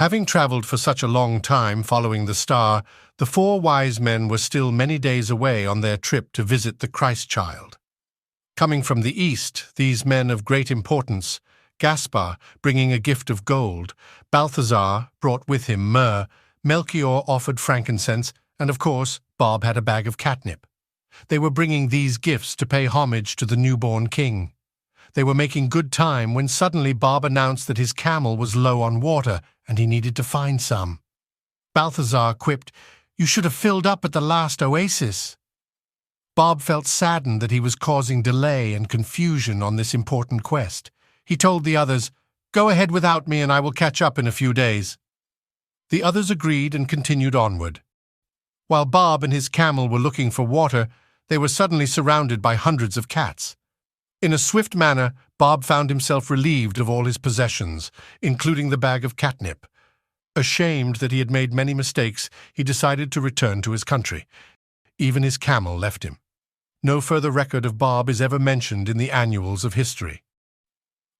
Having traveled for such a long time following the star, the 4 wise men were still many days away on their trip to visit the Christ child. Coming from the east, these men of great importance, Gaspar bringing a gift of gold, Balthazar brought with him myrrh, Melchior offered frankincense, and of course, Bob had a bag of catnip. They were bringing these gifts to pay homage to the newborn king. They were making good time when suddenly Bob announced that his camel was low on water and he needed to find some. Balthazar quipped, "You should have filled up at the last oasis." Bob felt saddened that he was causing delay and confusion on this important quest. He told the others, "Go ahead without me and I will catch up in a few days." The others agreed and continued onward. While Bob and his camel were looking for water, they were suddenly surrounded by hundreds of cats. In a swift manner, Bob found himself relieved of all his possessions, including the bag of catnip. Ashamed that he had made many mistakes, he decided to return to his country. Even his camel left him. No further record of Bob is ever mentioned in the annals of history.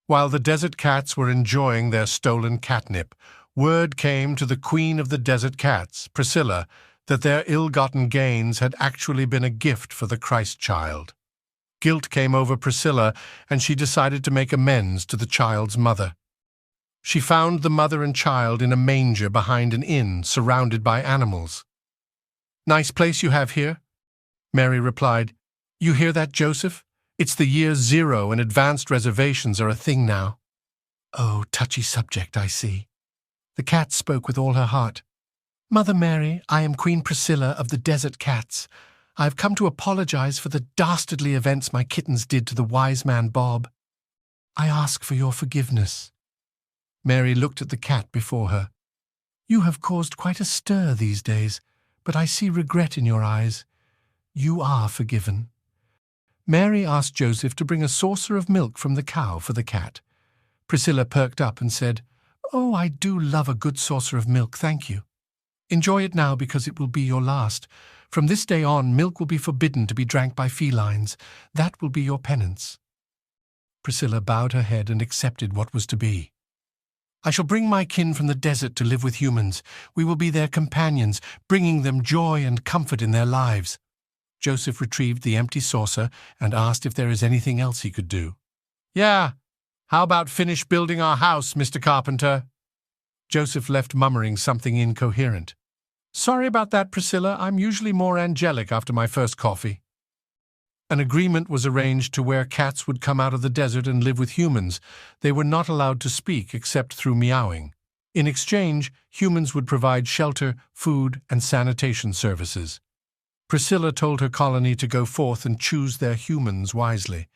While the desert cats were enjoying their stolen catnip, word came to the queen of the desert cats, Priscilla, that their ill-gotten gains had actually been a gift for the Christ child. Guilt came over Priscilla, and she decided to make amends to the child's mother. She found the mother and child in a manger behind an inn, surrounded by animals. "Nice place you have here," Mary replied. "You hear that, Joseph? It's the year 0 and advanced reservations are a thing now." "Oh, touchy subject, I see." The cat spoke with all her heart. "Mother Mary, I am Queen Priscilla of the Desert Cats. I have come to apologize for the dastardly events my kittens did to the wise man Bob. I ask for your forgiveness." Mary looked at the cat before her. "You have caused quite a stir these days, but I see regret in your eyes. You are forgiven." Mary asked Joseph to bring a saucer of milk from the cow for the cat. Priscilla perked up and said, "Oh, I do love a good saucer of milk, thank you. Enjoy it now because it will be your last. From this day on, milk will be forbidden to be drank by felines. That will be your penance." Priscilla bowed her head and accepted what was to be. "I shall bring my kin from the desert to live with humans. We will be their companions, bringing them joy and comfort in their lives." Joseph retrieved the empty saucer and asked if there is anything else he could do. "Yeah, how about finish building our house, Mr. Carpenter?" Joseph left muttering something incoherent. "Sorry about that, Priscilla. I'm usually more angelic after my first coffee." An agreement was arranged to where cats would come out of the desert and live with humans. They were not allowed to speak except through meowing. In exchange, humans would provide shelter, food, and sanitation services. Priscilla told her colony to go forth and choose their humans wisely.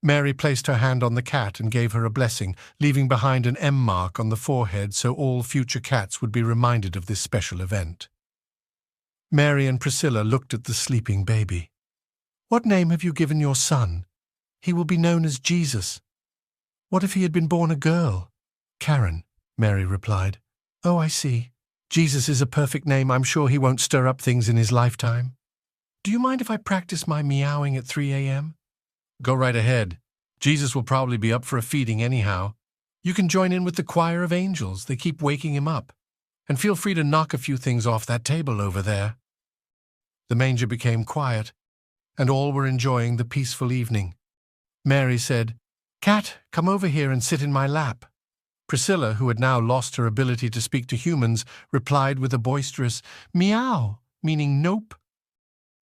Mary placed her hand on the cat and gave her a blessing, leaving behind an M mark on the forehead so all future cats would be reminded of this special event. Mary and Priscilla looked at the sleeping baby. "What name have you given your son?" "He will be known as Jesus." "What if he had been born a girl?" "Karen," Mary replied. "Oh, I see. Jesus is a perfect name. I'm sure he won't stir up things in his lifetime. Do you mind if I practice my meowing at 3 a.m.? "Go right ahead. Jesus will probably be up for a feeding anyhow. You can join in with the choir of angels. They keep waking him up. And feel free to knock a few things off that table over there." The manger became quiet, and all were enjoying the peaceful evening. Mary said, "Cat, come over here and sit in my lap." Priscilla, who had now lost her ability to speak to humans, replied with a boisterous meow, meaning nope.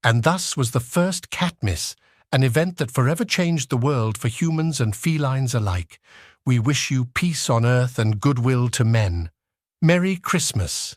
And thus was the first Catmas, an event that forever changed the world for humans and felines alike. We wish you peace on earth and goodwill to men. Merry Christmas.